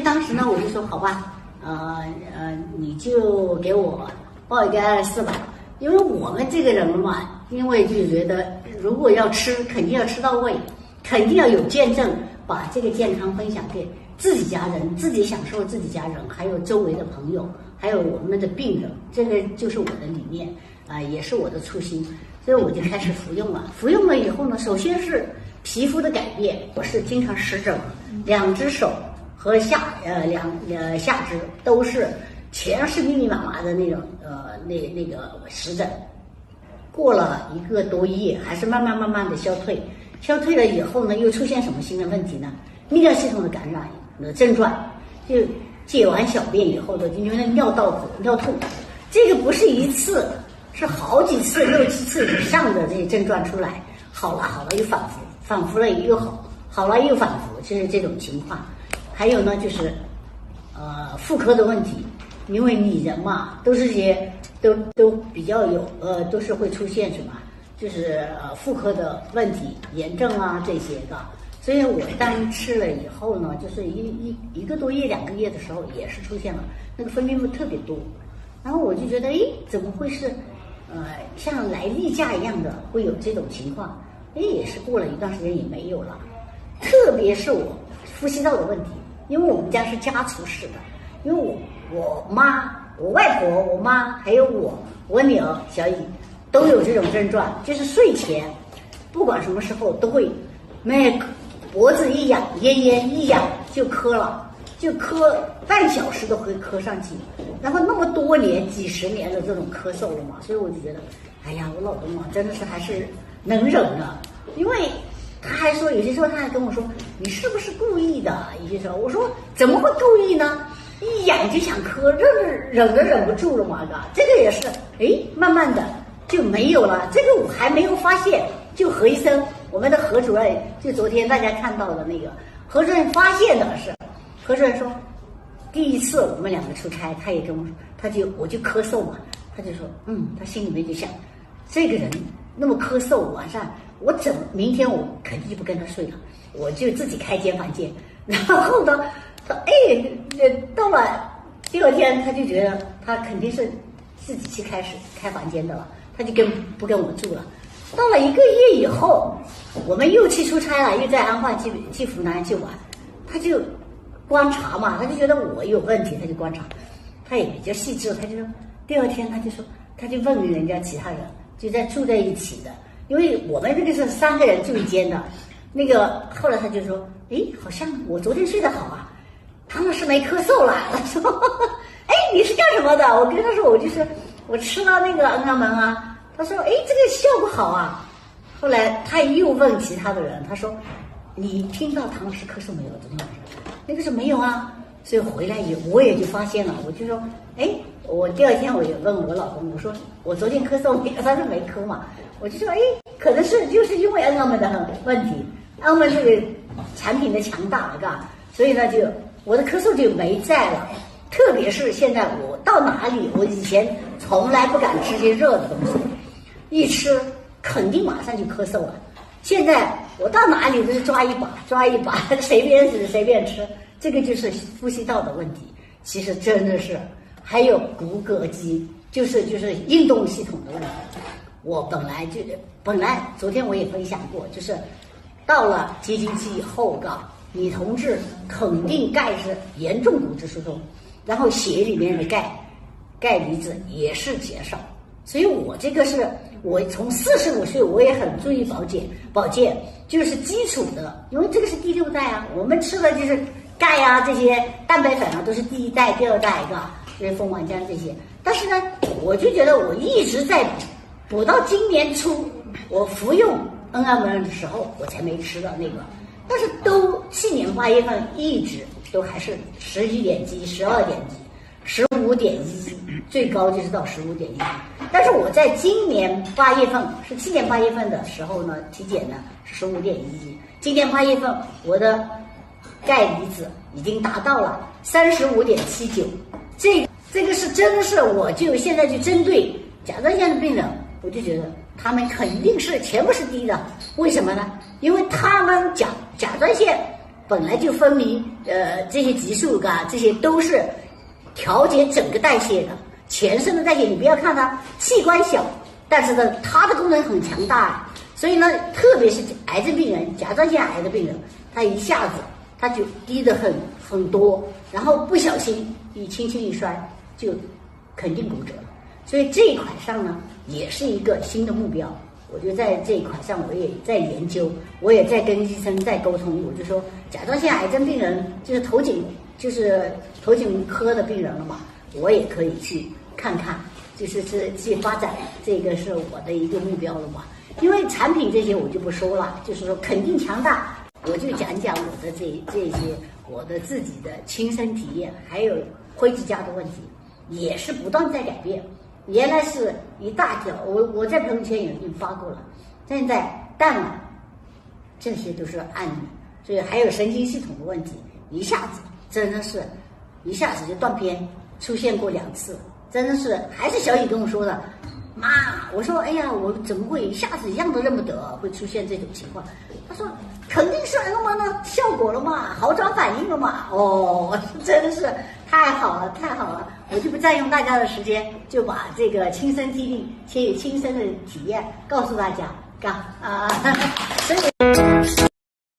当时呢，我就说好吧，你就给我报一个224吧，因为我们这个人嘛，因为就觉得如果要吃，肯定要吃到位，肯定要有见证，把这个健康分享给自己家人，自己享受自己家人，还有周围的朋友，还有我们的病人，这个就是我的理念也是我的初心，所以我就开始服用了。服用了以后呢，首先是皮肤的改变，我是经常湿疹，2只手和下肢都是全是密密麻麻的那种那个湿疹。过了1个多月，还是慢慢的消退。消退了以后呢，又出现什么新的问题呢？泌尿系统的感染的症状，就解完小便以后的，因为尿道口、尿吐，这个不是一次，是好几次、6、7次以上的这些症状出来，好了又反复，反复了又好，好了又反复，就是这种情况。还有呢，就是妇科的问题，因为女人嘛，都是些都比较有都是会出现什么，就是妇科的问题，炎症啊这些的。所以我当吃了以后呢，就是一个多月、2个月的时候，也是出现了那个分泌物特别多，然后我就觉得，怎么会是像来例假一样的会有这种情况？也是过了一段时间也没有了。特别是我呼吸道的问题，因为我们家是家族式的，因为我妈、我外婆、我妈还有我女儿小乙都有这种症状，就是睡前不管什么时候都会脖子一痒，咽一痒就咳了，就咳半小时都会咳上去，然后那么多年几十年的这种咳嗽了嘛，所以我就觉得，哎呀，我老公啊真的是还是能忍的，因为他还说有些时候他还跟我说，你是不是故意的？有些时候我说怎么会故意呢？一痒就想咳，忍不住了嘛，这个也是，慢慢的就没有了。这个我还没有发现，就何医生，我们的何主任，就昨天大家看到的那个何主任发现的是，何主任说，第一次我们2个出差，他也跟我说，我就咳嗽嘛，他就说，他心里面就想，这个人那么咳嗽，晚上明天我肯定就不跟他睡了，我就自己开间房间，然后呢。到了第2天，他就觉得他肯定是自己去开房间的了，他就不跟我住了。到了1个月以后，我们又去出差了，又在安徽去湖南去玩，他就观察嘛，他就觉得我有问题，他就观察，他也比较细致，他就说第2天他就问人家其他人，就在住在一起的，因为我们这个是3个人住一间的，那个后来他就说，好像我昨天睡得好啊。他们是没咳嗽了，他说，你是干什么的？我跟他说，我吃了那个恩安门啊。他说，这个效果好啊。后来他又问其他的人，他说，你听到唐老师咳嗽没有？昨天晚上那个是没有啊。所以回来我也就发现了，我就说，我第2天我也问我老公，我说我昨天咳嗽没有？他说没咳嘛。我就说，可能就是因为恩安门的问题，恩安门这个产品的强大了，所以呢我的咳嗽就没在了，特别是现在我到哪里，我以前从来不敢吃些热的东西，一吃肯定马上就咳嗽了。现在我到哪里都是抓一把，随便吃，这个就是呼吸道的问题。其实真的是还有骨骼肌，就是运动系统的问题。我本来昨天我也分享过，就是到了结经期以后女同志肯定钙是严重骨质疏松，然后血里面的钙离子也是减少，所以我这个是我从45岁我也很注意保健，就是基础的，因为这个是第6代啊，我们吃的就是钙啊，这些蛋白粉啊都是第1代、第2代这些蜂王浆这些，但是呢，我就觉得我一直在补到今年初，我服用恩安门的时候我才没吃的那个。但是都去年8月份一直都还是11点几、12点几、15.1，最高就是到15.1。但是我在今年8月份，是去年8月份的时候呢，体检呢是15.1，今年8月份我的钙离子已经达到了35.79。这个是真的是，我就现在就针对甲状腺的病人，我就觉得他们肯定是全部是低的，为什么呢？因为他们甲状腺本来就分泌这些激素这些都是调节整个代谢的，全身的代谢。你不要看它器官小，但是呢，它的功能很强大。所以呢，特别是癌症病人、甲状腺癌的病人，他一下子他就低得很多，然后不小心轻轻一摔，就肯定骨折了。所以这一块上呢，也是一个新的目标。我就在这一块上，我也在研究，我也在跟医生在沟通。我就说，甲状腺癌症病人就是头颈科的病人了嘛，我也可以去看看，就是去发展，这个是我的一个目标了嘛。因为产品这些我就不说了，就是说肯定强大，我就讲讲我的这些我的自己的亲身体验，还有灰指甲的问题，也是不断在改变。原来是一大条，我在朋友圈已经发过了，现在淡了，这些都是案例。所以还有神经系统的问题，一下子真的是一下子就断片，出现过2次，真的是还是小雨跟我说的，妈，我说哎呀，我怎么会一下子一样都认不得，会出现这种情况？他说肯定是那么的效果了嘛，好转反应了嘛。哦，真的是太好了，太好了！我就不占用大家的时间，就把这个亲身经历、亲身的体验告诉大家，所以。